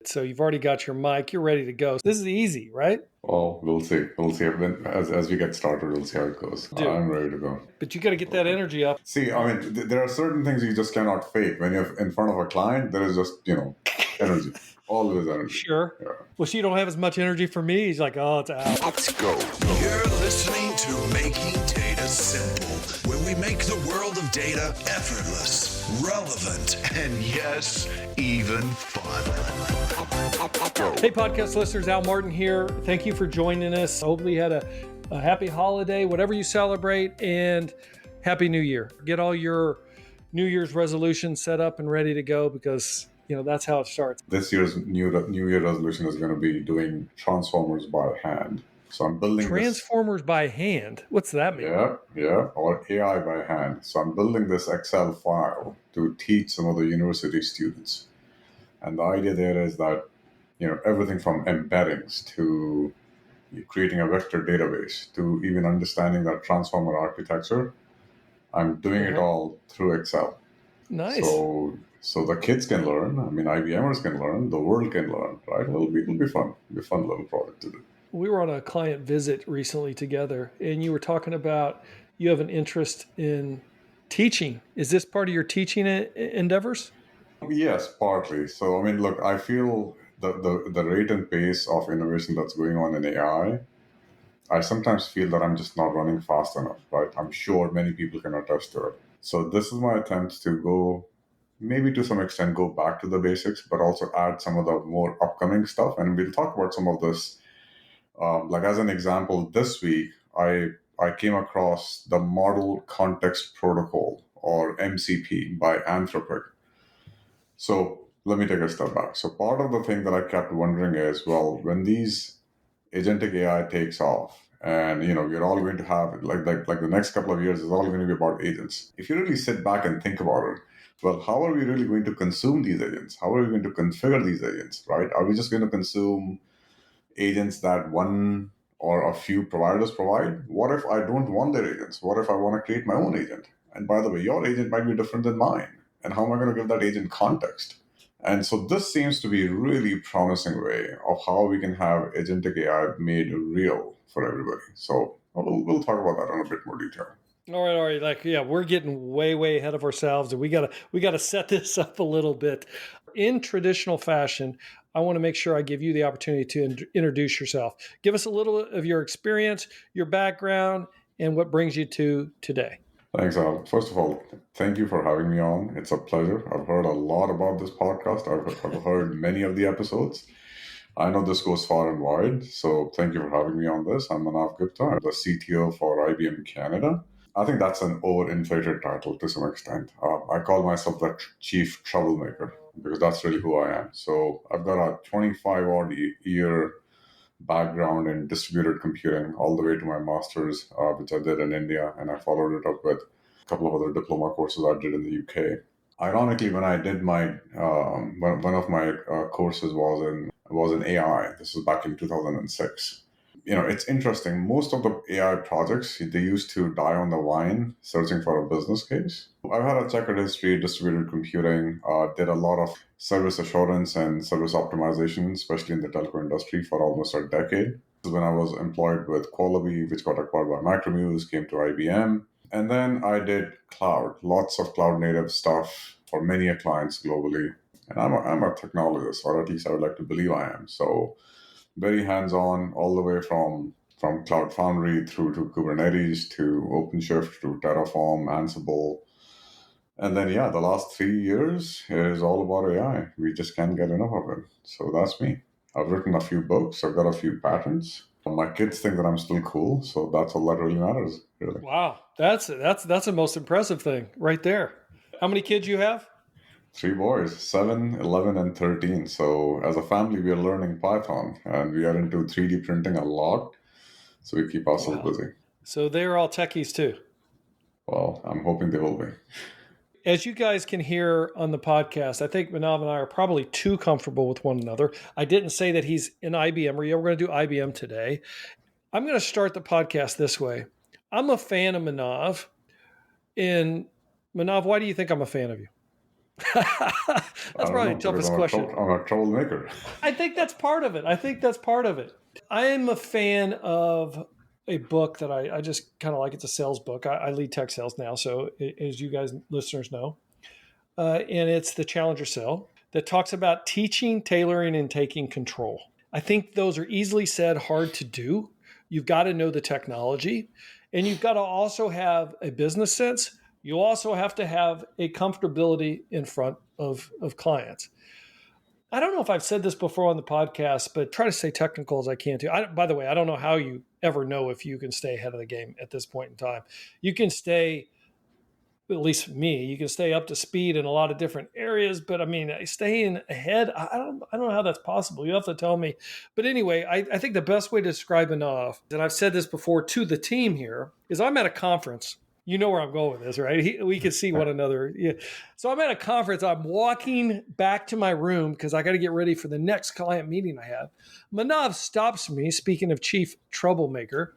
So you've already got your mic. You're ready to go. This is easy, right? Well, we'll see. We'll see. As we get started, we'll see how it goes. I'm ready to go. But you got to get that energy up. See, I mean, there are certain things you just cannot fake. When you're in front of a client, there is just, energy. Always energy. Sure. Yeah. Well, so you don't have as much energy for me. He's like, oh, it's out. Let's go. You're listening to Making Data Simple, where we make the world of data effortless, relevant, and yes, even fun. Hey, podcast listeners, Al Martin here. Thank you for joining us. Hopefully you had a happy holiday, whatever you celebrate, and Happy New Year. Get all your New Year's resolutions set up and ready to go because, that's how it starts. This year's New Year resolution is going to be doing transformers by hand. So I'm building Transformers by hand? What's that mean? Yeah, or AI by hand. So I'm building this Excel file to teach some of the university students. And the idea there is that, everything from embeddings to creating a vector database to even understanding that transformer architecture, I'm doing it all through Excel. Nice. So the kids can learn. I mean, IBMers can learn. The world can learn, right? It'll be fun. It'll be a fun little project to do. We were on a client visit recently together, and you were talking about you have an interest in teaching. Is this part of your teaching endeavors? Yes, partly. So, I mean, look, I feel the rate and pace of innovation that's going on in AI, I sometimes feel that I'm just not running fast enough, right? I'm sure many people can attest to it. So this is my attempt to go, maybe to some extent, go back to the basics, but also add some of the more upcoming stuff. And we'll talk about some of this. Like as an example, this week, I came across the Model Context Protocol, or MCP, by Anthropic. So let me take a step back. So part of the thing that I kept wondering is, well, when these agentic AI takes off, and you're all going to have like the next couple of years is all going to be about agents. If you really sit back and think about it, well, how are we really going to consume these agents? How are we going to configure these agents, right? Are we just going to consume agents that one or a few providers provide? What if I don't want their agents? What if I want to create my own agent? And by the way, your agent might be different than mine. And how am I going to give that agent context? And so this seems to be a really promising way of how we can have agentic AI made real for everybody. So we'll talk about that in a bit more detail. All right. We're getting way ahead of ourselves, and we gotta set this up a little bit. In traditional fashion, I want to make sure I give you the opportunity to introduce yourself. Give us a little of your experience, your background, and what brings you to today. Thanks, Al. First of all, thank you for having me on. It's a pleasure. I've heard a lot about this podcast. I've heard many of the episodes. I know this goes far and wide, so thank you for having me on this. I'm Manav Gupta. I'm the CTO for IBM Canada. I think that's an overinflated title to some extent. I call myself the chief troublemaker because that's really who I am. So I've got a 25-odd year background in distributed computing all the way to my master's, which I did in India, and I followed it up with a couple of other diploma courses I did in the UK. Ironically, when I did my one of my courses was in AI. This was back in 2006. It's interesting. Most of the AI projects, they used to die on the vine searching for a business case. I've had a checkered history, distributed computing, did a lot of service assurance and service optimization, especially in the telco industry, for almost a decade. This is when I was employed with Quality, which got acquired by Macromuse, came to IBM. And then I did cloud, lots of cloud native stuff for many clients globally. And I'm a technologist, or at least I would like to believe I am. So very hands-on, all the way from Cloud Foundry through to Kubernetes to OpenShift to Terraform, Ansible. And then, the last 3 years is all about AI. We just can't get enough of it. So that's me. I've written a few books. I've got a few patents. My kids think that I'm still cool. So that's all that really matters, really. Wow. That's the most impressive thing right there. How many kids you have? 3 boys, 7, 11, and 13. So as a family, we are learning Python, and we are into 3D printing a lot. So we keep ourselves busy. So they're all techies too? Well, I'm hoping they will be. As you guys can hear on the podcast, I think Manav and I are probably too comfortable with one another. I didn't say that he's an IBM. We're going to do IBM today. I'm going to start the podcast this way. I'm a fan of Manav. And Manav, why do you think I'm a fan of you? I That's don't probably know, the because toughest question. I'm a troublemaker. I think that's part of it. I am a fan of a book that I just kind of like. It's a sales book. I lead tech sales now, so as you guys listeners know, and it's the Challenger Sell that talks about teaching, tailoring, and taking control. I think those are easily said, hard to do. You've got to know the technology, and you've got to also have a business sense. You also have to have a comfortability in front of clients. I don't know if I've said this before on the podcast, but try to stay technical as I can too. By the way, I don't know how you ever know if you can stay ahead of the game at this point in time. You can stay, at least me, you can stay up to speed in a lot of different areas, but I mean, staying ahead, I don't know how that's possible. You have to tell me. But anyway, I think the best way to describe enough, and I've said this before to the team here, is I'm at a conference. You know where I'm going with this, right? We can see one another. Yeah. So I'm at a conference. I'm walking back to my room because I got to get ready for the next client meeting I have. Manav stops me, speaking of chief troublemaker.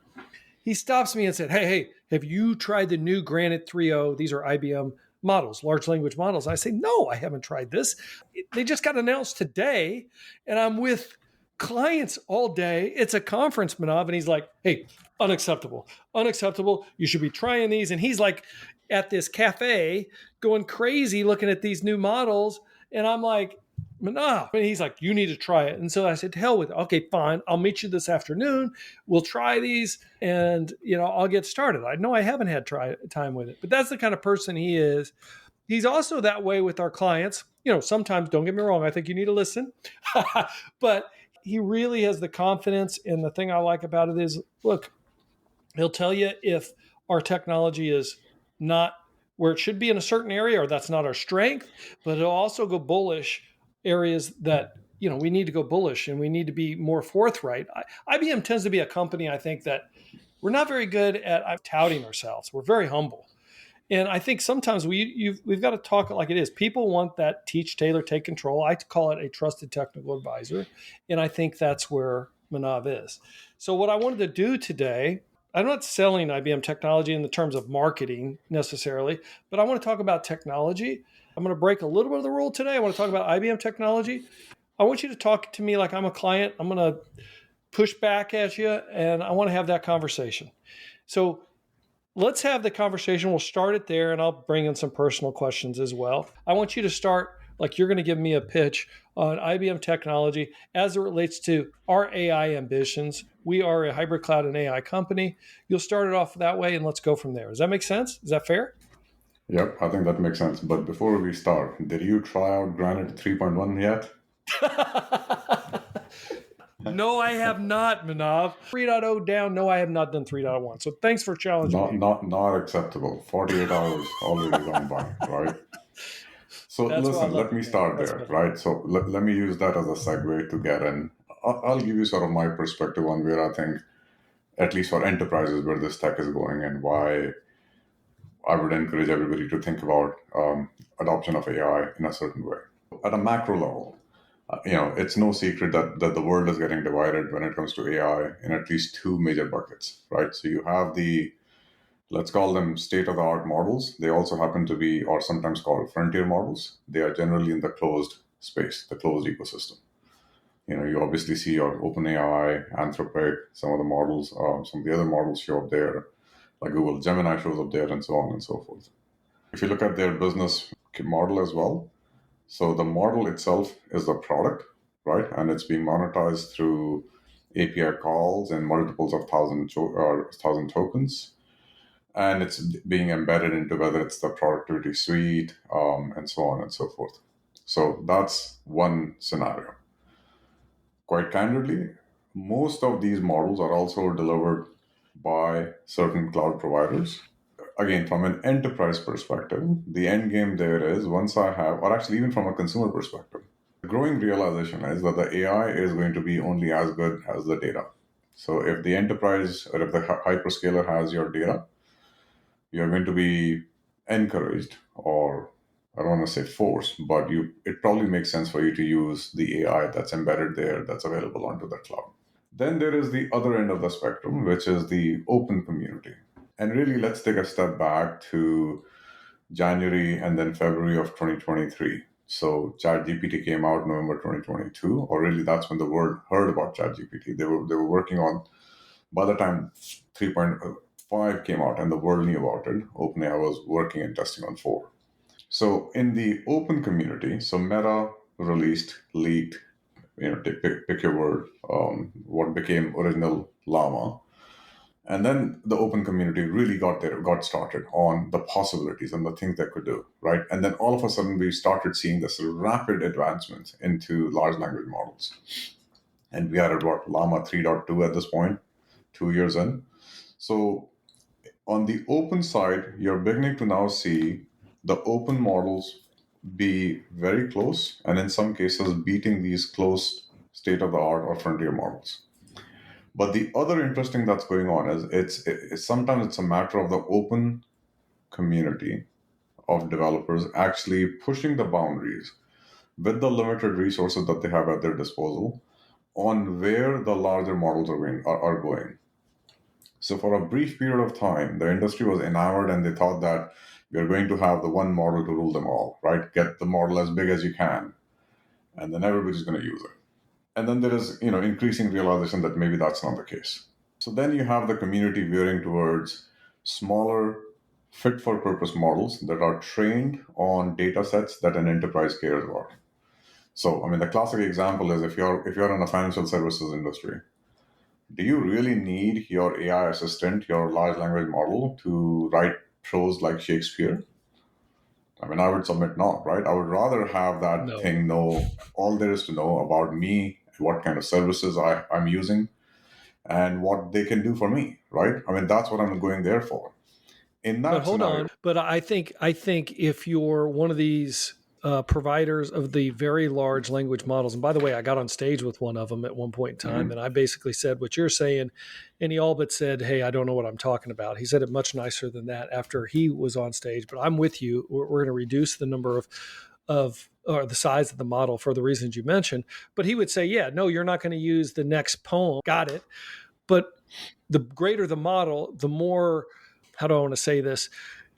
He stops me and said, hey, have you tried the new Granite 3.0? These are IBM models, large language models. I say, no, I haven't tried this. They just got announced today, and I'm with clients all day. It's a conference, Manav, and he's like, hey, unacceptable. You should be trying these. And he's like at this cafe going crazy looking at these new models. And I'm like, Manav. And he's like, you need to try it. And so I said, to hell with it. Okay, fine. I'll meet you this afternoon. We'll try these and, I'll get started. I know I haven't had time with it, but that's the kind of person he is. He's also that way with our clients. Sometimes, don't get me wrong, I think you need to listen, but he really has the confidence. And the thing I like about it is, look, he'll tell you if our technology is not where it should be in a certain area or that's not our strength, but he'll also go bullish areas that we need to go bullish and we need to be more forthright. IBM tends to be a company, I think, that we're not very good at touting ourselves. We're very humble. And I think sometimes we've got to talk it like it is. People want that teach, tailor, take control. I call it a trusted technical advisor. And I think that's where Manav is. So what I wanted to do today, I'm not selling IBM technology in the terms of marketing necessarily, but I want to talk about technology. I'm going to break a little bit of the rule today. I want to talk about IBM technology. I want you to talk to me like I'm a client. I'm going to push back at you, and I want to have that conversation. So let's have the conversation. We'll start it there, and I'll bring in some personal questions as well. I want you to start like you're going to give me a pitch on IBM technology as it relates to our AI ambitions. We are a hybrid cloud and AI company. You'll start it off that way, and let's go from there. Does that make sense? Is that fair? Yep, I think that makes sense. But before we start, did you try out Granite 3.1 yet? No, I have not, Manav. 3.0 down. No, I have not done 3.1. So thanks for challenging me. Not acceptable. 48 hours already gone by, right? So That's listen, let me start That's there, better. right? So let me use that as a segue to get in. I'll give you sort of my perspective on where I think, at least for enterprises, where this tech is going and why I would encourage everybody to think about adoption of AI in a certain way. At a macro level, it's no secret that the world is getting divided when it comes to AI in at least two major buckets, right? So you have let's call them state-of-the-art models. They also happen to be, or sometimes called frontier models. They are generally in the closed space, the closed ecosystem. You obviously see your OpenAI, Anthropic, some of the models, some of the other models show up there, like Google Gemini shows up there, and so on and so forth. If you look at their business model as well, so the model itself is the product, right? And it's being monetized through API calls and multiples of thousand tokens. And it's being embedded into whether it's the productivity suite, and so on and so forth. So that's one scenario. Quite candidly, most of these models are also delivered by certain cloud providers. Again, from an enterprise perspective, the end game there is once I have, or actually even from a consumer perspective, the growing realization is that the AI is going to be only as good as the data. So if the enterprise or if the hyperscaler has your data, you're going to be encouraged, or I don't want to say forced, but it probably makes sense for you to use the AI that's embedded there, that's available onto the cloud. Then there is the other end of the spectrum, which is the open community. And really, let's take a step back to January and then February of 2023. So ChatGPT came out November 2022, or really that's when the world heard about ChatGPT. They were working on, by the time 3.5 came out and the world knew about it, OpenAI was working and testing on 4. So in the open community, so Meta released, leaked, pick your word, what became original Llama. And then the open community really got started on the possibilities and the things they could do, right? And then all of a sudden we started seeing this rapid advancement into large language models. And we are at what, Llama 3.2 at this point, 2 years in. So on the open side, you're beginning to now see the open models be very close, and in some cases beating these closed state of the art or frontier models. But the other interesting that's going on is it's sometimes it's a matter of the open community of developers actually pushing the boundaries with the limited resources that they have at their disposal on where the larger models are going. So for a brief period of time, the industry was enamored and they thought that we are going to have the one model to rule them all, right? Get the model as big as you can, and then everybody's going to use it. And then there is, increasing realization that maybe that's not the case. So then you have the community veering towards smaller, fit for purpose models that are trained on data sets that an enterprise cares about. So, I mean, the classic example is if you're in a financial services industry, do you really need your AI assistant, your large language model, to write prose like Shakespeare? I mean, I would submit not, right? I would rather have that No. thing know all there is to know about me, what kind of services I'm using, and what they can do for me, right? I mean, that's what I'm going there for. In But that hold scenario, on. But I think if you're one of these providers of the very large language models, and by the way, I got on stage with one of them at one point in time, and I basically said what you're saying, and he all but said, "Hey, I don't know what I'm talking about." He said it much nicer than that after he was on stage. But I'm with you. We're going to reduce the number of or the size of the model for the reasons you mentioned. But he would say, "Yeah, no, you're not going to use the next poem." Got it. But the greater the model, the more, how do I want to say this?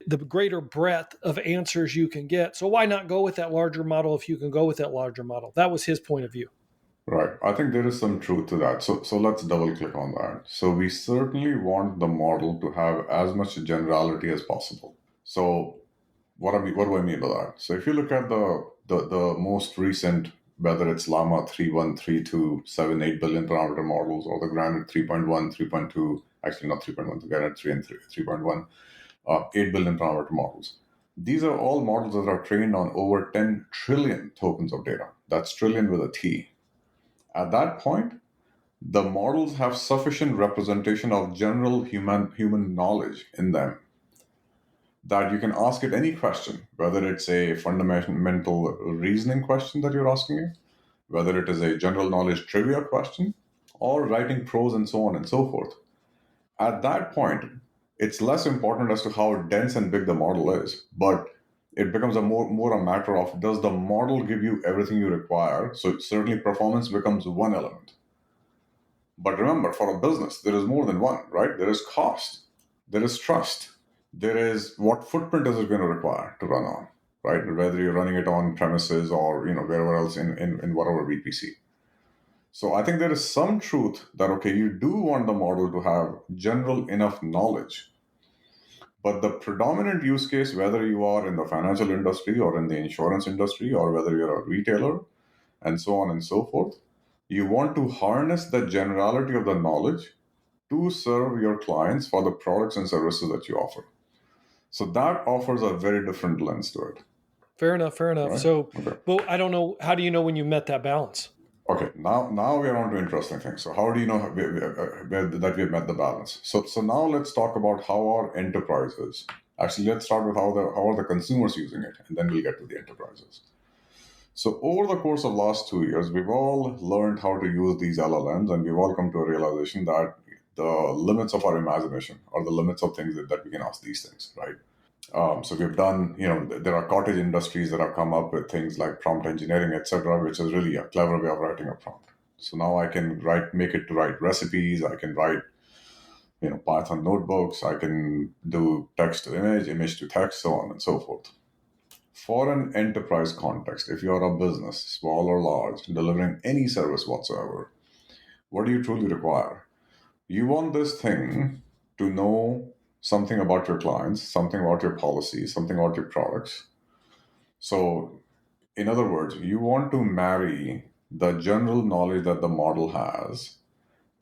The greater breadth of answers you can get. So why not go with that larger model if you can go with that larger model? That was his point of view. right? I think there is some truth to that. So let's double click on that. So we certainly want the model to have as much generality as possible. So what do I mean by that? So if you look at the most recent, whether it's Llama 3.1, 3.2, 7, 8 billion parameter models, or the Granite 3.1, 3.2, actually not 3.1, the Granite 3 and 3.1, 8 billion parameter models. These are all models that are trained on over 10 trillion tokens of data. That's trillion with a T. At that point, the models have sufficient representation of general human knowledge in them that you can ask it any question, whether it's a fundamental reasoning question that you're asking it, whether it is a general knowledge trivia question, or writing prose and so on and so forth. At that point, it's less important as to how dense and big the model is, but it becomes more a matter of, does the model give you everything you require? So certainly performance becomes one element. But remember, for a business, there is more than one, right? There is cost, there is trust, there is what footprint is it going to require to run on, right? Whether you're running it on premises or wherever else in whatever VPC. So I think there is some truth that, okay, you do want the model to have general enough knowledge, but the predominant use case, whether you are in the financial industry or in the insurance industry or whether you're a retailer and so on and so forth, you want to harness the generality of the knowledge to serve your clients for the products and services that you offer. So that offers a very different lens to it. Fair enough. Fair enough. Right? So, Okay. well, I don't know. How do you know when you met that balance? Okay, now we are on to interesting things. So how do you know that we have met the balance? So now let's talk about how our enterprises. Actually, let's start with how are the consumers using it, and then we'll get to the enterprises. So over the course of last 2 years, we've all learned how to use these LLMs, and we've all come to a realization that the limits of our imagination are the limits of things that we can ask these things, right? So we've done, there are cottage industries that have come up with things like prompt engineering, etc., which is really a clever way of writing a prompt. So now I can make it to write recipes. I can write Python notebooks. I can do text to image, image to text, so on and so forth. For an enterprise context, if you're a business, small or large, delivering any service whatsoever, what do you truly require? You want this thing to know something about your clients, something about your policies, something about your products. So, in other words, you want to marry the general knowledge that the model has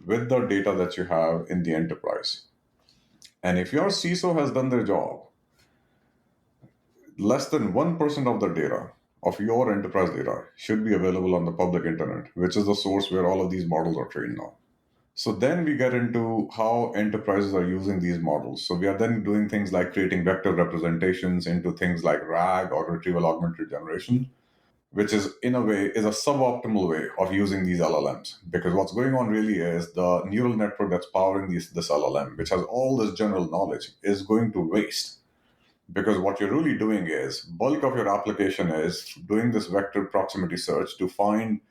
with the data that you have in the enterprise. And if your CISO has done their job, less than 1% of the data of your enterprise data should be available on the public internet, which is the source where all of these models are trained on. So then we get into how enterprises are using these models. So we are then doing things like creating vector representations into things like RAG or retrieval augmented generation, which is in a way is a suboptimal way of using these LLMs. Because what's going on really is the neural network that's powering this LLM, which has all this general knowledge, is going to waste. Because what you're really doing is bulk of your application is doing this vector proximity search to find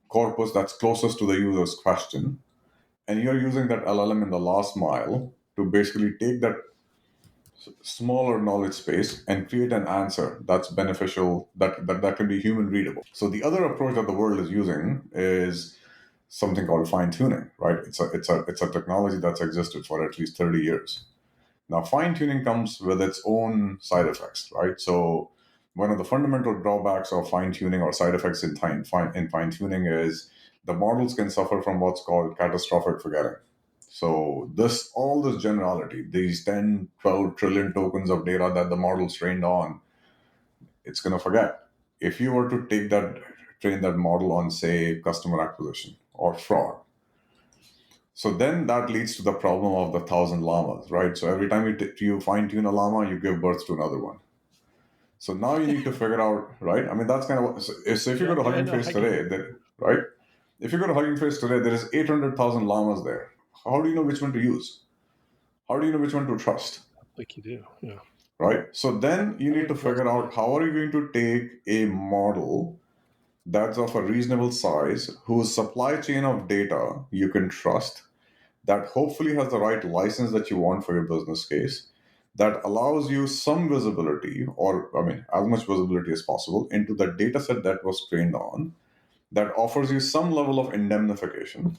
corpus that's closest to the user's question, and you're using that LLM in the last mile to basically take that smaller knowledge space and create an answer that's beneficial, that can be human readable. So the other approach that the world is using is something called fine tuning, right? It's a technology that's existed for at least 30 years. Now, fine tuning comes with its own side effects, right? So one of the fundamental drawbacks of fine tuning or side effects in fine tuning is the models can suffer from what's called catastrophic forgetting. So all this generality, these 10, 12 trillion tokens of data that the model's trained on, it's going to forget. If you were to train that model on, say, customer acquisition or fraud, so then that leads to the problem of the 1,000 llamas, right? So every time you fine tune a llama, you give birth to another one. So now you need to figure out, right? I mean, that's kind of what. So if you go to Hugging Face today, right? If you go to Hugging Face today, there is 800,000 llamas there. How do you know which one to use? How do you know which one to trust? Like you do, yeah. Right. So then you need to figure out how are you going to take a model that's of a reasonable size, whose supply chain of data you can trust, that hopefully has the right license that you want for your business case, that allows you some visibility, or I mean, as much visibility as possible into the data set that was trained on, that offers you some level of indemnification.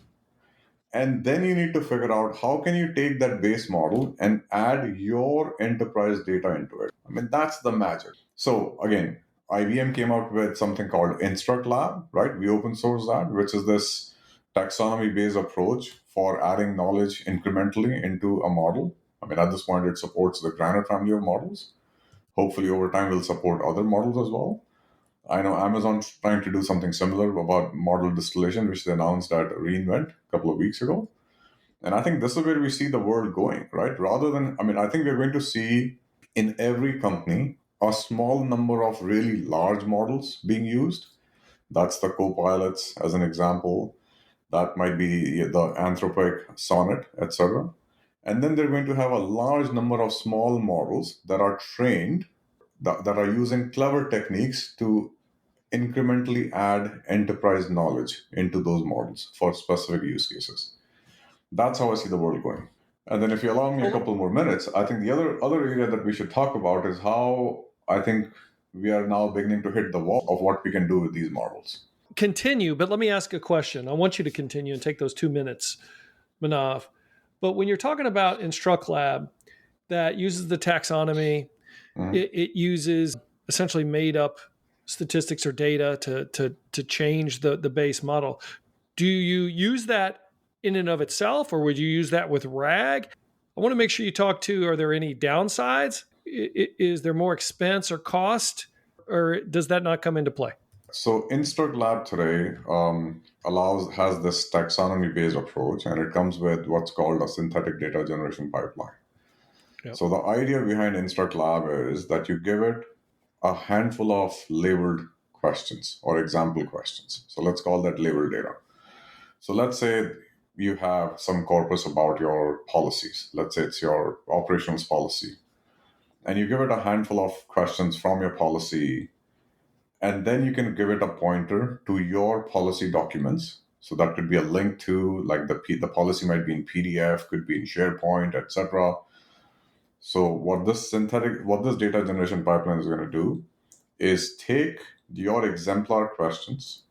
And then you need to figure out how can you take that base model and add your enterprise data into it. I mean, that's the magic. So again, IBM came out with something called Instruct Lab, right? We open source that, which is this taxonomy-based approach for adding knowledge incrementally into a model. I mean, at this point, it supports the Granite family of models. Hopefully, over time, will support other models as well. I know Amazon's trying to do something similar about model distillation, which they announced at reInvent a couple of weeks ago. And I think this is where we see the world going, right? Rather than, I mean, I think we're going to see in every company a small number of really large models being used. That's the co-pilots as an example. That might be the Anthropic Sonnet, etc. And then they're going to have a large number of small models that are trained, that are using clever techniques to incrementally add enterprise knowledge into those models for specific use cases. That's how I see the world going. And then if you allow me a couple more minutes, I think the other area that we should talk about is how I think we are now beginning to hit the wall of what we can do with these models. Continue, but let me ask a question. I want you to continue and take those 2 minutes, Manav. But when you're talking about Instruct Lab that uses the taxonomy, it uses essentially made up statistics or data to change the base model. Do you use that in and of itself, or would you use that with RAG? I want to make sure you talk to, are there any downsides? Is there more expense or cost, or does that not come into play? So Instruct Lab today has this taxonomy-based approach, and it comes with what's called a synthetic data generation pipeline. Yep. So the idea behind Instruct Lab is that you give it a handful of labeled questions or example questions. So let's call that labeled data. So let's say you have some corpus about your policies. Let's say it's your operations policy. And you give it a handful of questions from your policy, and then you can give it a pointer to your policy documents. So that could be a link to, like, the policy might be in PDF, could be in SharePoint, etc. So what this data generation pipeline is going to do is take your exemplar questions,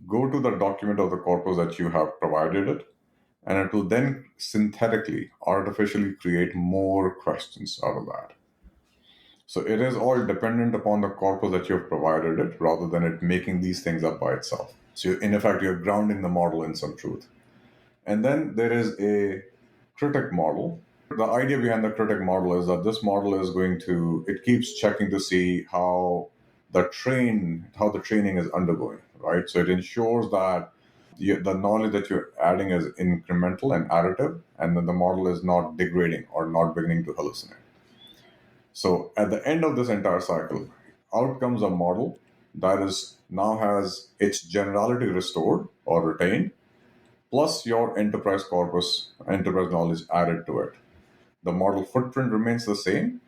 go to the document of the corpus that you have provided it, and it will then synthetically, artificially create more questions out of that. So it is all dependent upon the corpus that you've provided it rather than it making these things up by itself. So in effect, you're grounding the model in some truth. And then there is a critic model. The idea behind the critic model is that this model is it keeps checking to see how the training is undergoing, right? So it ensures that the knowledge that you're adding is incremental and additive, and that the model is not degrading or not beginning to hallucinate. So at the end of this entire cycle, out comes a model that is now has its generality restored or retained, plus your enterprise knowledge added to it. The model footprint remains the same,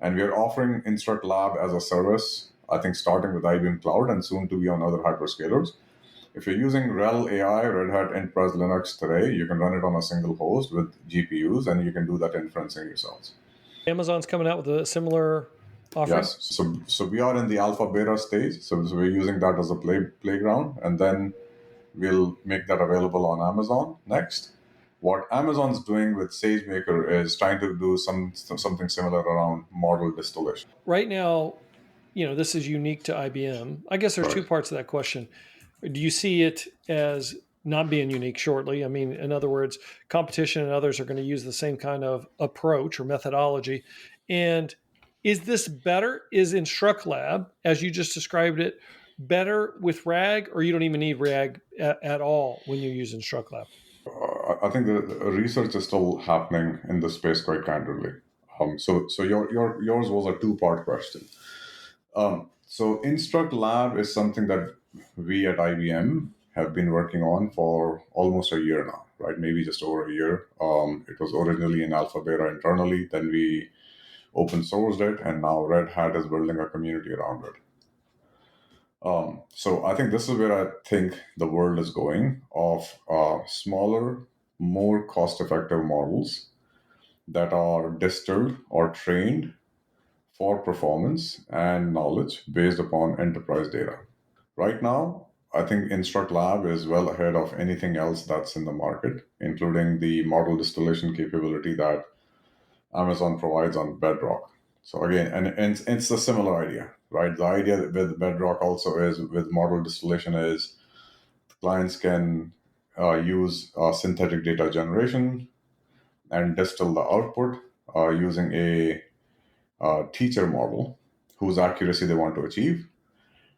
and we are offering Instruct Lab as a service, I think starting with IBM Cloud and soon to be on other hyperscalers. If you're using RHEL AI, Red Hat Enterprise Linux today, you can run it on a single host with GPUs, and you can do that inferencing yourselves. Amazon's coming out with a similar offering? Yes. So we are in the alpha beta stage. So we're using that as a playground, and then we'll make that available on Amazon next. What Amazon's doing with SageMaker is trying to do something similar around model distillation. Right now, this is unique to IBM. I guess there's two parts of that question. Do you see it as not being unique shortly? I mean, in other words, competition and others are going to use the same kind of approach or methodology. And is this better? Is Instruct Lab, as you just described it, better with RAG, or you don't even need RAG at all when you use Instruct Lab? I think the research is still happening in this space quite candidly. So yours was a two-part question. So Instruct Lab is something that we at IBM have been working on for almost a year now, right? Maybe just over a year. It was originally in alpha beta internally, then we open sourced it, and now Red Hat is building a community around it. So I think this is where I think the world is going, of smaller, more cost-effective models that are distilled or trained for performance and knowledge based upon enterprise data. Right now, I think Instruct Lab is well ahead of anything else that's in the market, including the model distillation capability that Amazon provides on Bedrock. So again, and it's a similar idea, right? The idea with Bedrock also is with model distillation is clients can use synthetic data generation and distill the output using a teacher model whose accuracy they want to achieve.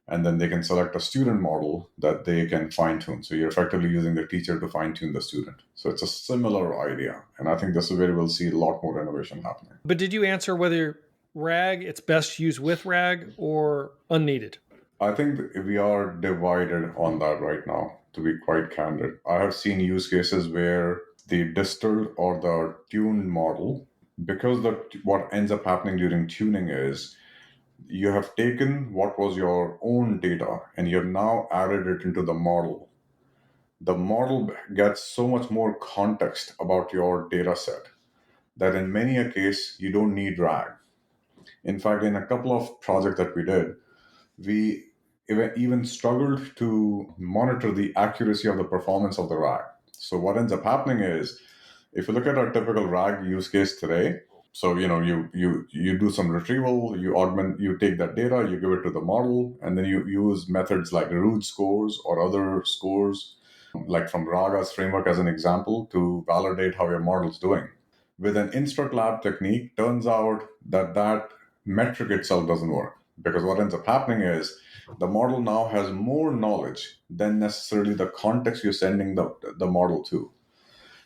And then they can select a student model that they can fine tune. So you're effectively using the teacher to fine tune the student. So it's a similar idea. And I think this is where we'll see a lot more innovation happening. But did you answer whether RAG, it's best used with RAG or unneeded? I think we are divided on that right now, to be quite candid. I have seen use cases where the distilled or the tuned model, because what ends up happening during tuning is you have taken what was your own data and you have now added it into the model. The model gets so much more context about your data set that in many a case, you don't need RAG. In fact, in a couple of projects that we did, we even struggled to monitor the accuracy of the performance of the RAG. So what ends up happening is, if you look at our typical RAG use case today, so you do some retrieval, you take that data, you give it to the model, and then you use methods like root scores or other scores, like from Raga's framework as an example, to validate how your model's doing. With an Instruct Lab technique, turns out that metric itself doesn't work, because what ends up happening is the model now has more knowledge than necessarily the context you're sending the model to.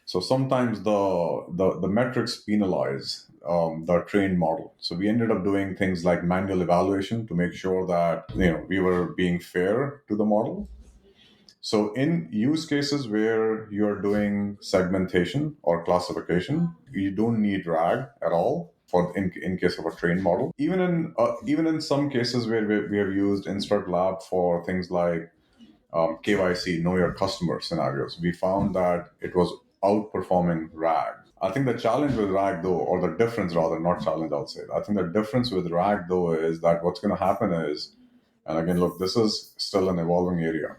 So sometimes the metrics penalize the trained model. So we ended up doing things like manual evaluation to make sure that we were being fair to the model. So in use cases where you're doing segmentation or classification, you don't need RAG at all for in case of a trained model. Even in some cases where we have used Instruct Lab for things like KYC, know your customer scenarios, we found that it was outperforming RAG. I think the challenge with RAG, though, or the difference rather, not challenge, I'll say. I think the difference with RAG, though, is that what's going to happen is, and again, look, this is still an evolving area.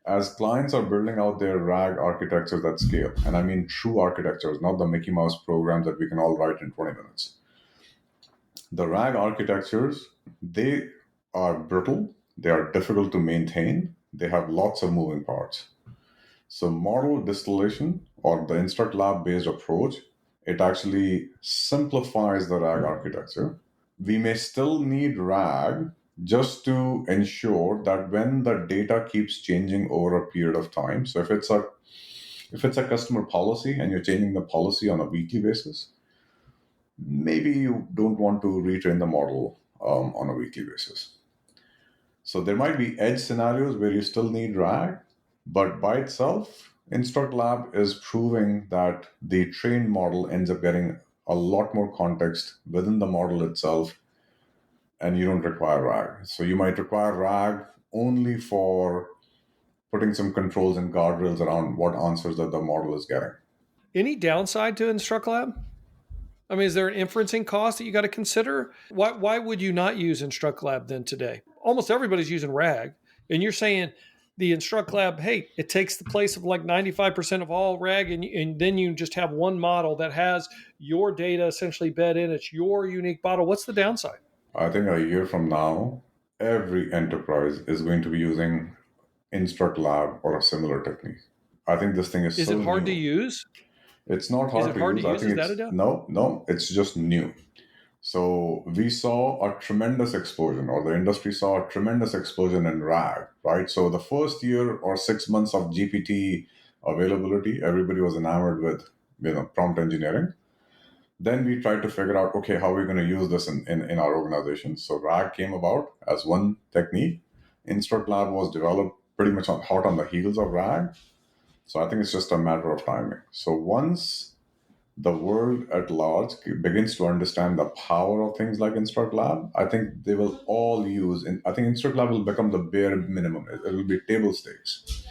As clients are building out their RAG architectures at scale, and I mean true architectures, not the Mickey Mouse programs that we can all write in 20 minutes. The RAG architectures, they are brittle, they are difficult to maintain, they have lots of moving parts. So model distillation or the instruct lab based approach, it actually simplifies the RAG architecture. We may still need RAG just to ensure that when the data keeps changing over a period of time. So if it's a customer policy and you're changing the policy on a weekly basis, maybe you don't want to retrain the model on a weekly basis. So there might be edge scenarios where you still need RAG, but by itself, Instruct Lab is proving that the trained model ends up getting a lot more context within the model itself, and you don't require RAG. So you might require RAG only for putting some controls and guardrails around what answers that the model is getting. Any downside to InstructLab? I mean, is there an inferencing cost that you got to consider? Why would you not use InstructLab then today? Almost everybody's using RAG, and you're saying the InstructLab, hey, it takes the place of like 95% of all RAG, and then you just have one model that has your data essentially bed in. It's your unique model. What's the downside? I think a year from now, every enterprise is going to be using Instruct Lab or a similar technique. I think this thing is Is so it hard to new. use? It's not Is hard it to hard use. to I use? think Is that it's a doubt? no, it's just new. So we saw a tremendous explosion, or the industry saw a tremendous explosion in RAG, right? So the first year or 6 months of GPT availability, everybody was enamored with, prompt engineering. Then we tried to figure out, okay, how are we going to use this in our organization? So RAG came about as one technique. Instruct Lab was developed pretty much hot on the heels of RAG. So I think it's just a matter of timing. So once the world at large begins to understand the power of things like Instruct Lab, I think they will all use, and I think Instruct Lab will become the bare minimum. It will be table stakes.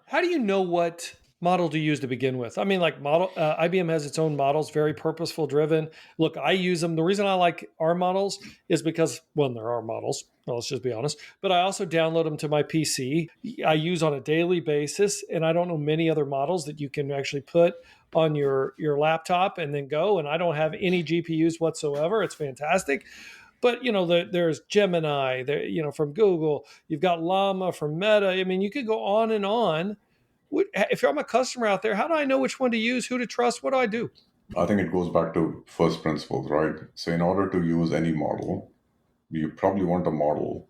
How do you know what model to use to begin with? I mean, like IBM has its own models, very purposeful driven. Look, I use them. The reason I like our models is because, well, they're our models. Well, let's just be honest. But I also download them to my PC. I use on a daily basis, and I don't know many other models that you can actually put on your laptop and then go. And I don't have any GPUs whatsoever. It's fantastic. But there's Gemini, there, from Google. You've got Llama from Meta. I mean, you could go on and on. If I'm a customer out there, how do I know which one to use, who to trust? What do I do? I think it goes back to first principles, right? So in order to use any model, you probably want a model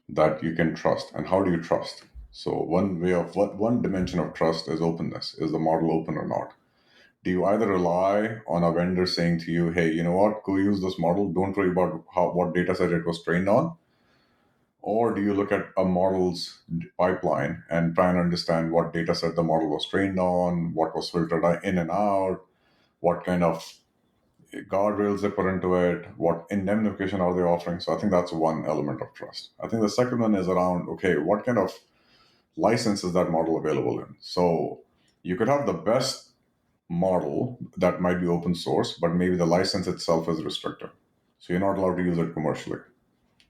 that you can trust. And how do you trust? So one dimension of trust is openness. Is the model open or not? Do you either rely on a vendor saying to you, hey, you know what, go use this model, don't worry about what data set it was trained on? Or do you look at a model's pipeline and try and understand what data set the model was trained on, what was filtered in and out, what kind of guardrails they put into it, what indemnification are they offering? So I think that's one element of trust. I think the second one is around, okay, what kind of license is that model available in? So you could have the best model that might be open source, but maybe the license itself is restricted. So you're not allowed to use it commercially.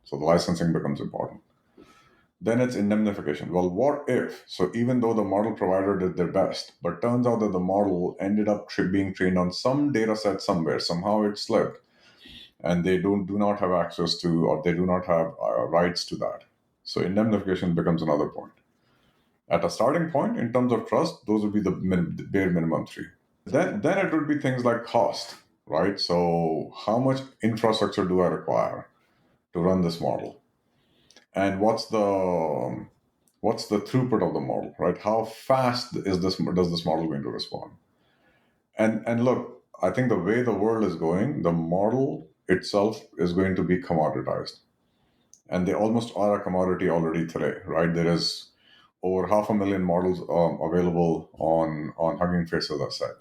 So the licensing becomes important. Then it's indemnification. Well, what if? So even though the model provider did their best, but turns out that the model ended up being trained on some data set somewhere, somehow it slipped, and they do not have access to, or they do not have rights to that. So indemnification becomes another point. At a starting point, in terms of trust, those would be the bare minimum three. Then it would be things like cost, right? So how much infrastructure do I require to run this model? And what's the throughput of the model, right? How fast does this model going to respond? And look, I think the way the world is going, the model itself is going to be commoditized. And they almost are a commodity already today, right? There is over 500,000 models available on Hugging Face, as I said.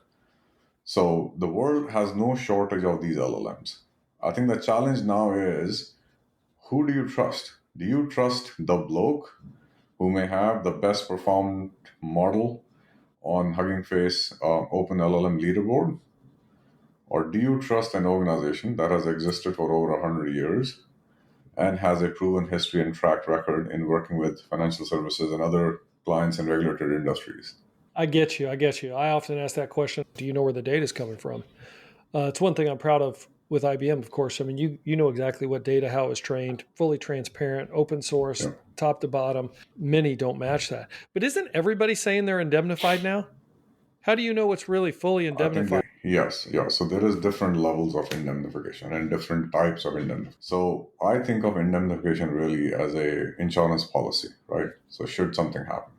So the world has no shortage of these LLMs. I think the challenge now is, who do you trust? Do you trust the bloke who may have the best performed model on Hugging Face Open LLM leaderboard? Or do you trust an organization that has existed for over 100 years and has a proven history and track record in working with financial services and other clients in regulated industries? I get you. I get you. I often ask that question. Do you know where the data is coming from? It's one thing I'm proud of with IBM, of course. I mean, you know exactly what data, how it was trained, fully transparent, open source, Yeah. top to bottom. Many don't match that. But isn't everybody saying they're indemnified now? How do you know what's really fully I think indemnified? yes, yeah. So there is different levels of indemnification and different types of indemnification. So I think of indemnification really as a insurance policy, right? So should something happen.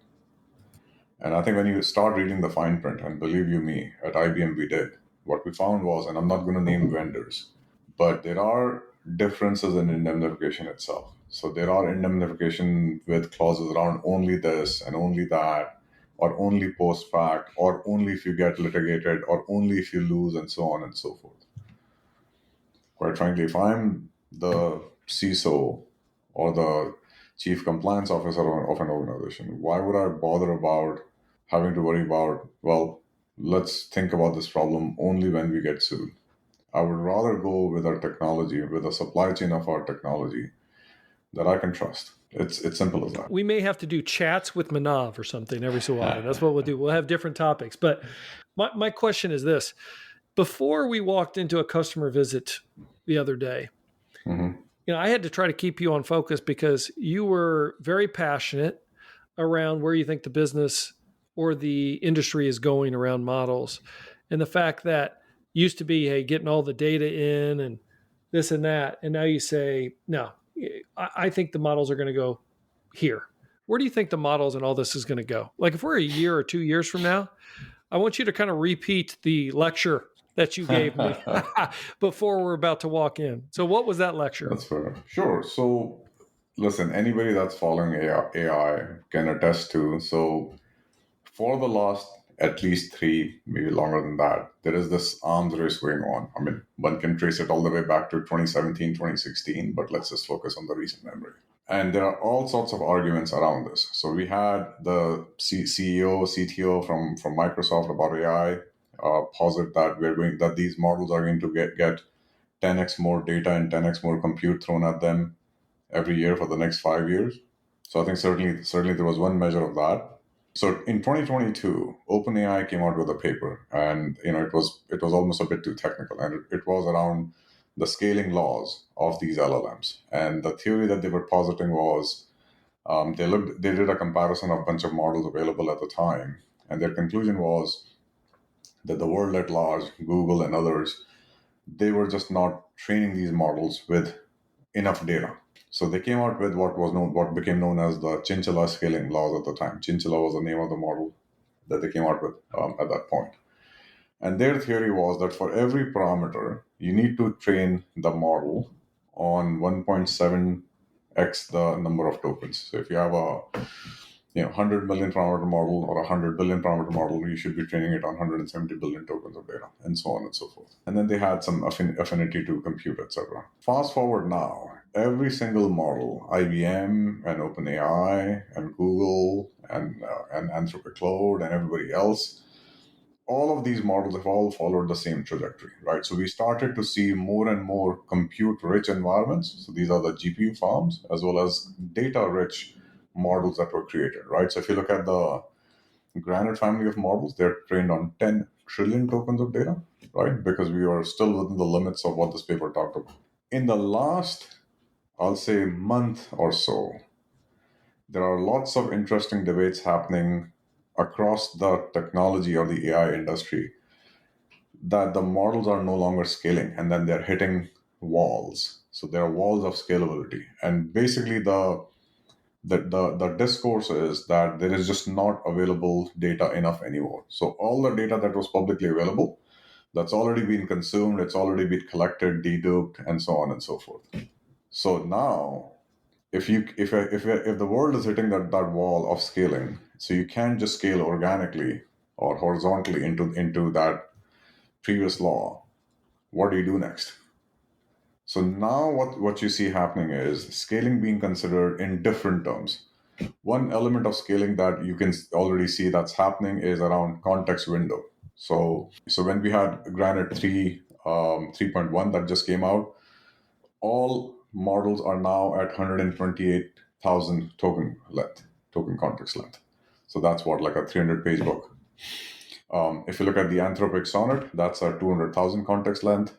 And I think when you start reading the fine print, and believe you me, at IBM we did, what we found was, and I'm not going to name vendors, but there are differences in indemnification itself. So there are indemnification with clauses around only this and only that, or only post fact, or only if you get litigated, or only if you lose, and so on and so forth. Quite frankly, if I'm the CISO or the chief compliance officer of an organization, why would I bother about having to worry about, well, let's think about this problem only when we get sued? I would rather go with our technology, with a supply chain of our technology that I can trust. It's simple as that. We may have to do chats with Manav or something every so often. That's what we'll do. We'll have different topics. But my question is this. Before we walked into a customer visit the other day, Mm-hmm. I had to try to keep you on focus because you were very passionate around where you think the business or the industry is going around models. And the fact that used to be, hey, getting all the data in and this and that. And now you say, no, I think the models are going to go here. Where do you think the models and all this is going to go? Like if we're a year or 2 years from now, I want you to kind of repeat the lecture that you gave me before we're about to walk in. So what was that lecture? That's fair. Sure. So, listen, anybody that's following AI can attest to. So, for the last at least three, maybe longer than that, there is this arms race going on. I mean, one can trace it all the way back to 2017, 2016, but let's just focus on the recent memory. And there are all sorts of arguments around this. So we had the CEO, CTO from Microsoft about AI posit that these models are going to get 10x more data and 10x more compute thrown at them every year for the next 5 years. So I think certainly there was one measure of that. So in 2022, OpenAI came out with a paper, and it was almost a bit too technical, and it was around the scaling laws of these LLMs. And the theory that they were positing was they did a comparison of a bunch of models available at the time, and their conclusion was that the world at large, Google and others, they were just not training these models with enough data. So they came out with what became known as the Chinchilla scaling laws at the time. Chinchilla was the name of the model that they came out with at that point. And their theory was that for every parameter, you need to train the model on 1.7x the number of tokens. So if you have a 100 million parameter model or a 100 billion parameter model, you should be training it on 170 billion tokens of data, and so on and so forth. And then they had some affinity to compute, etc. Fast forward now, every single model, IBM and OpenAI and Google and Anthropic Cloud and everybody else, all of these models have all followed the same trajectory, right? So we started to see more and more compute-rich environments. So these are the GPU farms, as well as data-rich models that were created, right? So if you look at the Granite family of models, they're trained on 10 trillion tokens of data, right? Because we are still within the limits of what this paper talked about. In the last, I'll say, month or so, there are lots of interesting debates happening across the technology or the AI industry that the models are no longer scaling, and then they're hitting walls. So there are walls of scalability. And basically the discourse is that there is just not available data enough anymore. So all the data that was publicly available, that's already been consumed, it's already been collected, deduped, and so on and so forth. So now, if the world is hitting that wall of scaling, so you can't just scale organically or horizontally into that previous law, what do you do next? So now what you see happening is scaling being considered in different terms. One element of scaling that you can already see that's happening is around context window. So when we had Granite 3, 3.1 that just came out, all models are now at 128,000 token context length. So that's what, like a 300-page book. If you look at the Anthropic Sonnet, that's a 200,000 context length.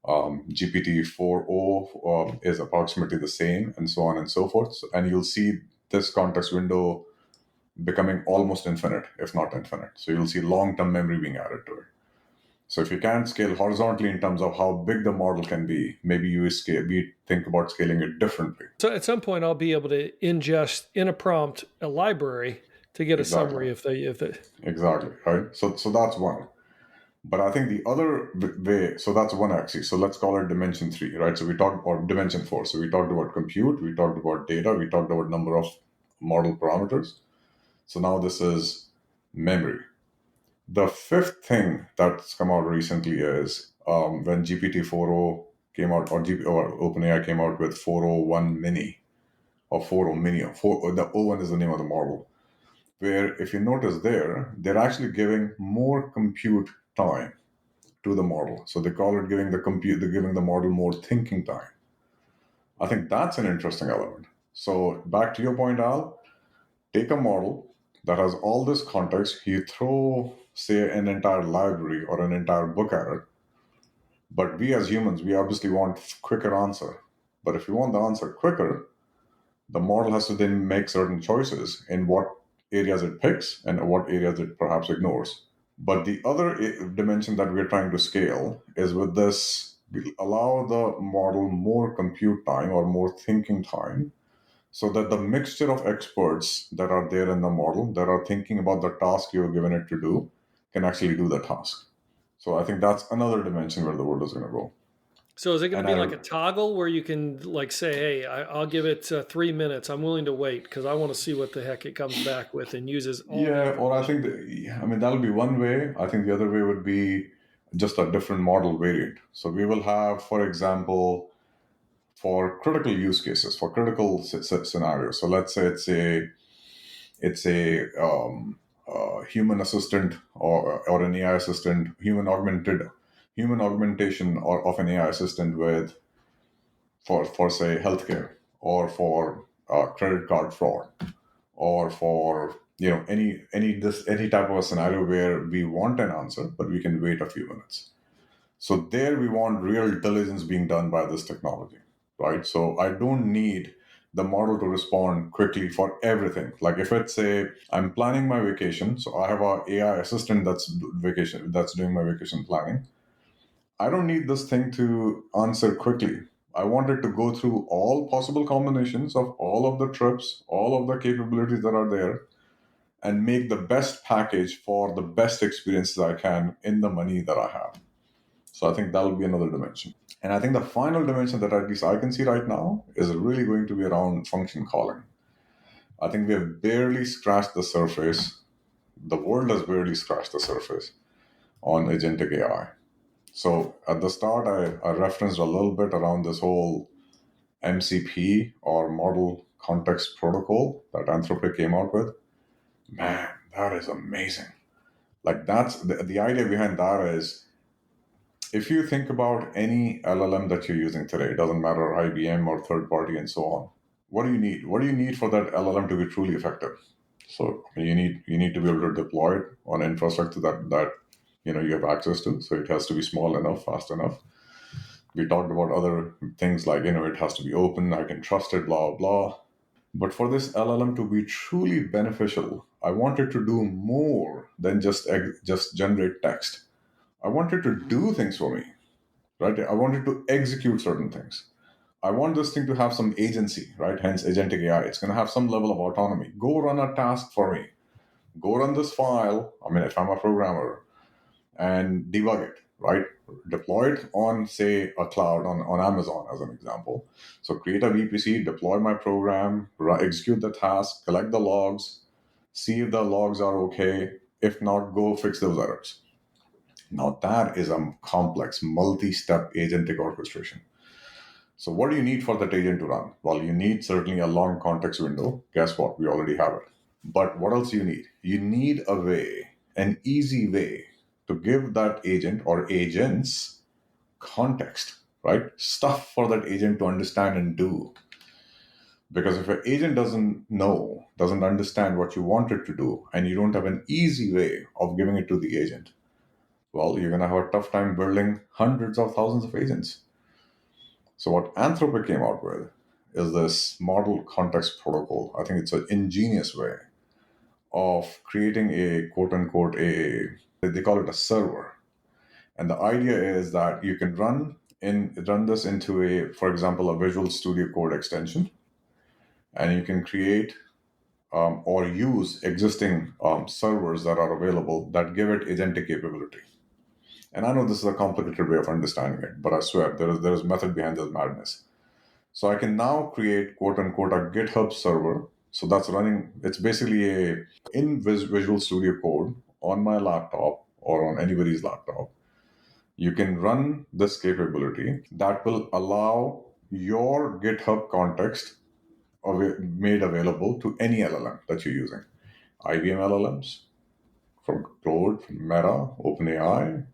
GPT-4o is approximately the same, and so on and so forth. And you'll see this context window becoming almost infinite, if not infinite. So you'll see long-term memory being added to it. So if you can't scale horizontally in terms of how big the model can be, maybe we think about scaling it differently. So at some point, I'll be able to ingest in a prompt a library to get a summary if they. Exactly, right? So that's one. But I think the other way, so that's one axis. So let's call it dimension 3, right? So we talked about dimension 4. So we talked about compute, we talked about data, we talked about number of model parameters. So now this is memory. The fifth thing that's come out recently is when GPT-4o came out, or OpenAI came out with 401 Mini, or 4o Mini. The O1 is the name of the model. Where if you notice they're actually giving more compute time to the model. So they call it they're giving the model more thinking time. I think that's an interesting element. So back to your point, Al, take a model that has all this context, you throw, say, an entire library or an entire book at it. But we as humans, we obviously want quicker answer. But if you want the answer quicker, the model has to then make certain choices in what areas it picks and what areas it perhaps ignores. But the other dimension that we're trying to scale is with this, we allow the model more compute time or more thinking time, so that the mixture of experts that are there in the model that are thinking about the task you've given it to do can actually do the task. So I think that's another dimension where the world is going to go. So is it going to be like a toggle where you can like say, hey, I'll give it 3 minutes. I'm willing to wait because I want to see what the heck it comes back with and uses all. Yeah, or I think that'll be one way. I think the other way would be just a different model variant. So we will have, for example, for critical use cases, for critical scenarios. So let's say it's a human assistant or an AI assistant, human augmentation of an AI assistant with for say healthcare, or for credit card fraud, or for any type of a scenario where we want an answer but we can wait a few minutes. So there we want real diligence being done by this technology, right? So I don't need the model to respond quickly for everything. Like if it's I'm planning my vacation, so I have a AI assistant that's doing my vacation planning. I don't need this thing to answer quickly. I want it to go through all possible combinations of all of the trips, all of the capabilities that are there, and make the best package for the best experiences I can in the money that I have. So I think that will be another dimension. And I think the final dimension that at least I can see right now is really going to be around function calling. I think we have barely scratched the surface. The world has barely scratched the surface on agentic AI. So at the start, I referenced a little bit around this whole MCP, or Model Context Protocol, that Anthropic came out with. Man, that is amazing. Like that's the idea behind that is, if you think about any LLM that you're using today, it doesn't matter IBM or third party and so on. What do you need? What do you need for that LLM to be truly effective? So you need to be able to deploy it on infrastructure that you have access to. So it has to be small enough, fast enough. We talked about other things like it has to be open. I can trust it. Blah blah. But for this LLM to be truly beneficial, I want it to do more than just generate text. I want it to do things for me, right? I want it to execute certain things. I want this thing to have some agency, right? Hence agentic AI. It's going to have some level of autonomy. Go run a task for me. Go run this file. I mean, if I'm a programmer, and debug it, right? Deploy it on, say, a cloud on Amazon, as an example. So create a VPC, deploy my program, execute the task, collect the logs, see if the logs are okay. If not, go fix those errors. Now that is a complex, multi-step agentic orchestration. So what do you need for that agent to run? Well, you need certainly a long context window. Guess what? We already have it. But what else you need? You need a way, an easy way to give that agent or agents context, right? Stuff for that agent to understand and do. Because if an agent doesn't know, doesn't understand what you want it to do, and you don't have an easy way of giving it to the agent, well, you're going to have a tough time building hundreds of thousands of agents. So what Anthropic came out with is this model context protocol. I think it's an ingenious way of creating a quote unquote they call it a server. And the idea is that you can run this into a, for example, a Visual Studio Code extension, and you can create or use existing servers that are available that give it agentic capability. And I know this is a complicated way of understanding it, but I swear there is method behind this madness. So I can now create quote unquote a GitHub server. So that's running, it's basically in Visual Studio Code on my laptop or on anybody's laptop. You can run this capability that will allow your GitHub context made available to any LLM that you're using. IBM LLMs, from Claude, from Meta, OpenAI,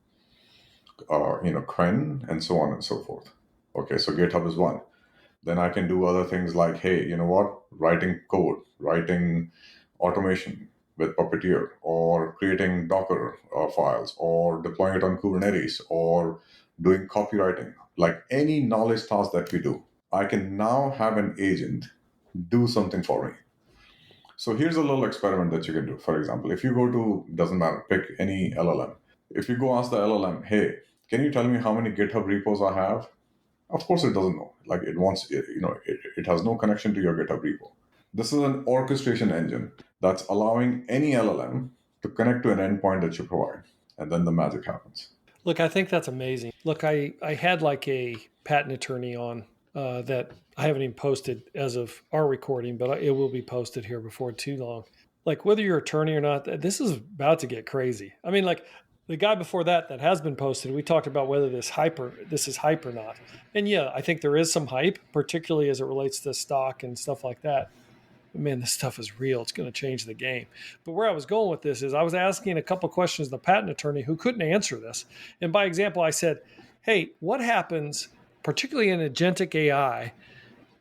Quen, and so on and so forth. Okay, so GitHub is one. Then I can do other things like, hey, you know what? Writing code, writing automation with Puppeteer, or creating Docker files, or deploying it on Kubernetes, or doing copywriting. Like any knowledge task that we do, I can now have an agent do something for me. So here's a little experiment that you can do. For example, if you go to, doesn't matter, pick any LLM. If you go ask the LLM, hey, can you tell me how many GitHub repos I have? Of course, it doesn't know. Like it has no connection to your GitHub repo. This is an orchestration engine that's allowing any LLM to connect to an endpoint that you provide, and then the magic happens. Look, I think that's amazing. Look, I had like a patent attorney on that I haven't even posted as of our recording, but it will be posted here before too long. Like whether you're an attorney or not, this is about to get crazy. I mean, like the guy before that has been posted, we talked about whether this is hype or not. And yeah, I think there is some hype, particularly as it relates to stock and stuff like that. But man, this stuff is real. It's going to change the game. But where I was going with this is I was asking a couple questions to the patent attorney who couldn't answer this. And by example, I said, hey, what happens, particularly in agentic AI,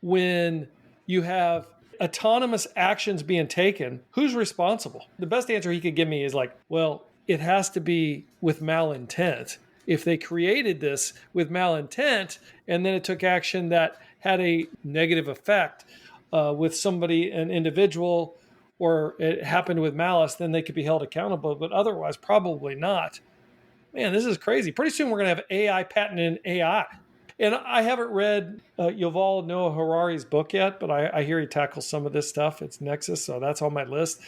when you have autonomous actions being taken? Who's responsible? The best answer he could give me is like, well, it has to be with malintent. If they created this with malintent and then it took action that had a negative effect with somebody, an individual, or it happened with malice, then they could be held accountable, but otherwise probably not. Man, this is crazy. Pretty soon we're going to have AI patenting AI. And I haven't read Yuval Noah Harari's book yet, but I hear he tackles some of this stuff. It's Nexus, so that's on my list.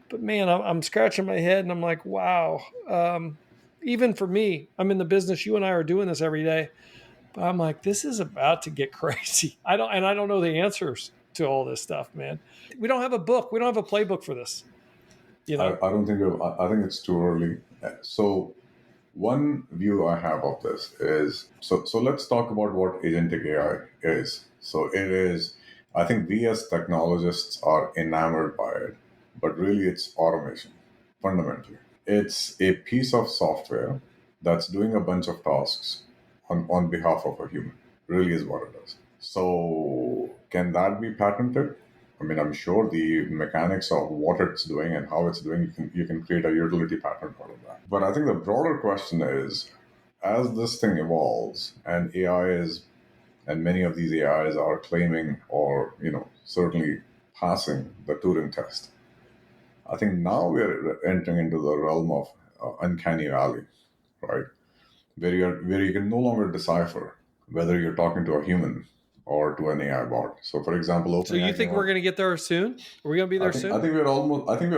But man, I'm scratching my head and I'm like, wow. Even for me, I'm in the business. You and I are doing this every day. But I'm like, this is about to get crazy. I don't know the answers to all this stuff, man. We don't have a book. We don't have a playbook for this. You know? I don't think I think it's too early. So one view I have of this is so let's talk about what agentic AI is. So it is, I think we as technologists are enamored by it, but really it's automation, fundamentally. It's a piece of software that's doing a bunch of tasks on behalf of a human, really is what it does. So can that be patented? I mean, I'm sure the mechanics of what it's doing and how it's doing, you can create a utility patent out of that. But I think the broader question is, as this thing evolves and and many of these AIs are claiming or, certainly passing the Turing test, I think now we're entering into the realm of uncanny valley, right? Where you can no longer decipher whether you're talking to a human or to an AI bot. So, for example, so you think we're going to get there soon? Are we going to be there soon? I think we're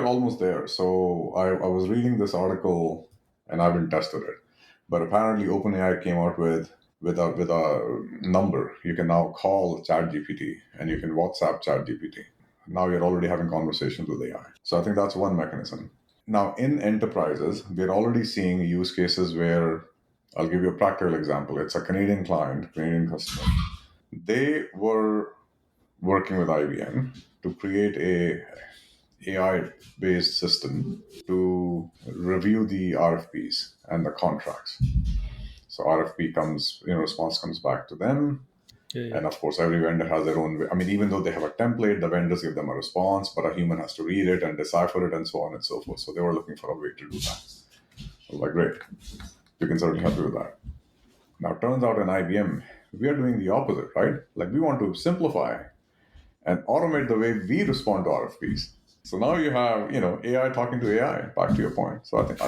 almost there. So I was reading this article and I haven't tested it, but apparently OpenAI came out with a number. You can now call ChatGPT and you can WhatsApp ChatGPT. Now you're already having conversations with AI. So I think that's one mechanism. Now in enterprises, we're already seeing use cases where, I'll give you a practical example. It's a Canadian client, Canadian customer. They were working with IBM to create a AI-based system to review the RFPs and the contracts. So RFP comes, response comes back to them. Yeah. And of course, every vendor has their own way. I mean, even though they have a template, the vendors give them a response, but a human has to read it and decipher it and so on and so forth. So they were looking for a way to do that. I was like, great, we can certainly help you with that. Now, it turns out in IBM, we are doing the opposite, right? Like we want to simplify and automate the way we respond to RFPs. So now you have, AI talking to AI. Back to your point. So I think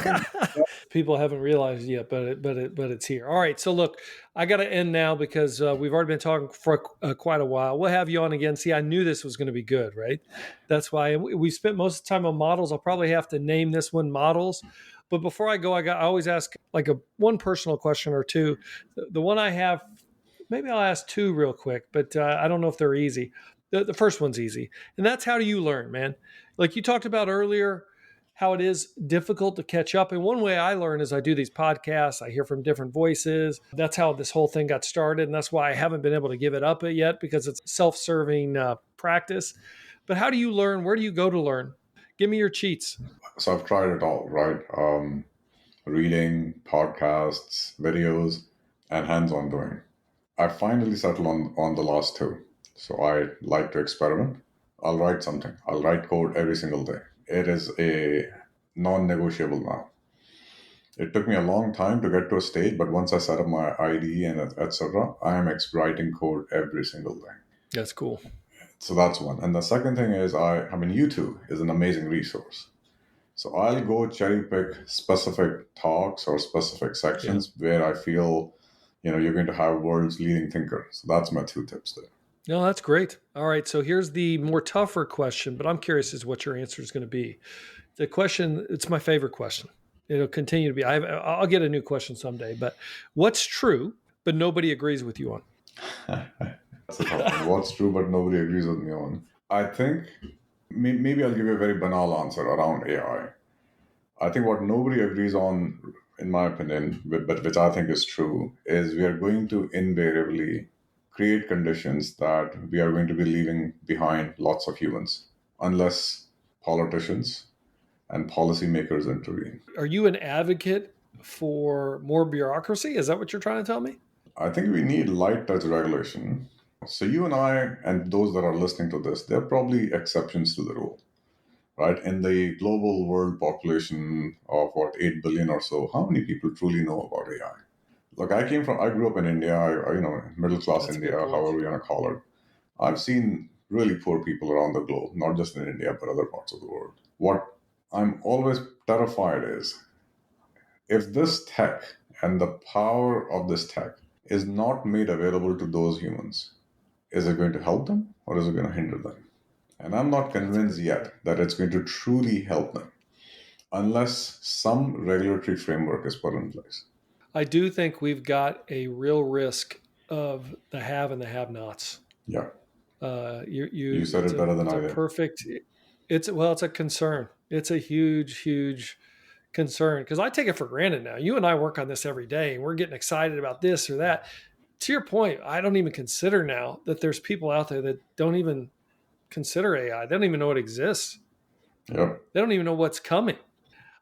People haven't realized yet, but it's here. All right. So look, I got to end now because we've already been talking for quite a while. We'll have you on again. See, I knew this was going to be good, right? That's why we spent most of the time on models. I'll probably have to name this one models. But before I go, I always ask like one personal question or two. The one I have, maybe I'll ask two real quick, but I don't know if they're easy. The first one's easy, and that's how do you learn, man? Like you talked about earlier, how it is difficult to catch up. And one way I learn is I do these podcasts. I hear from different voices. That's how this whole thing got started. And that's why I haven't been able to give it up yet because it's self-serving practice. But how do you learn? Where do you go to learn? Give me your cheats. So I've tried it all, right? Reading, podcasts, videos, and hands-on doing. I finally settled on the last two. So I like to experiment. I'll write something. I'll write code every single day. It is a non-negotiable now. It took me a long time to get to a stage, but once I set up my ID and etc., I am writing code every single day. That's cool. So that's one. And the second thing is, YouTube is an amazing resource. So I'll go cherry pick specific talks or specific sections where I feel, you're going to have world's leading thinker. So that's my two tips there. No, that's great. All right. So here's the more tougher question, but I'm curious as what your answer is going to be. The question, it's my favorite question. It'll continue to be. I'll get a new question someday, but what's true, but nobody agrees with you on? That's a tough one. What's true, but nobody agrees with me on? I think maybe I'll give you a very banal answer around AI. I think what nobody agrees on, in my opinion, but which I think is true, is we are going to invariably create conditions that we are going to be leaving behind lots of humans, unless politicians and policymakers intervene. Are you an advocate for more bureaucracy? Is that what you're trying to tell me? I think we need light touch regulation. So you and I and those that are listening to this, they're probably exceptions to the rule, right? In the global world population of 8 billion or so, how many people truly know about AI? Look, I grew up in India, middle class India, however you want to call it. I've seen really poor people around the globe, not just in India, but other parts of the world. What I'm always terrified is if this tech and the power of this tech is not made available to those humans, is it going to help them or is it going to hinder them? And I'm not convinced yet that it's going to truly help them unless some regulatory framework is put in place. I do think we've got a real risk of the have and the have-nots. Yeah. You said it better than I did. Perfect. It's a concern. It's a huge, huge concern because I take it for granted now. You and I work on this every day and we're getting excited about this or that. To your point, I don't even consider now that there's people out there that don't even consider AI. They don't even know it exists. Yep. They don't even know what's coming.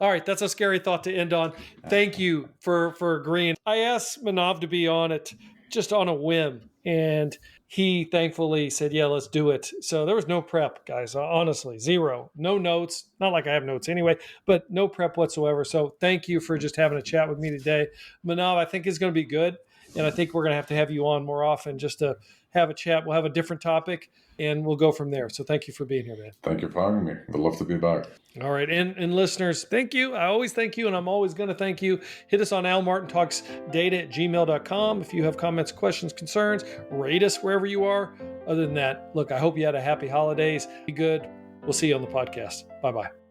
All right, that's a scary thought to end on. Thank you for agreeing. I asked Manav to be on it just on a whim, and he thankfully said, yeah, let's do it. So there was no prep, guys, honestly, zero. No notes, not like I have notes anyway, but no prep whatsoever. So thank you for just having a chat with me today. Manav, I think it's going to be good, and I think we're going to have you on more often just to have a chat. We'll have a different topic, and we'll go from there. So thank you for being here, man. Thank you for having me. Would love to be back. All right. And listeners, thank you. I always thank you, and I'm always going to thank you. Hit us on almartintalksdata@gmail.com. If you have comments, questions, concerns, rate us wherever you are. Other than that, look, I hope you had a happy holidays. Be good. We'll see you on the podcast. Bye-bye.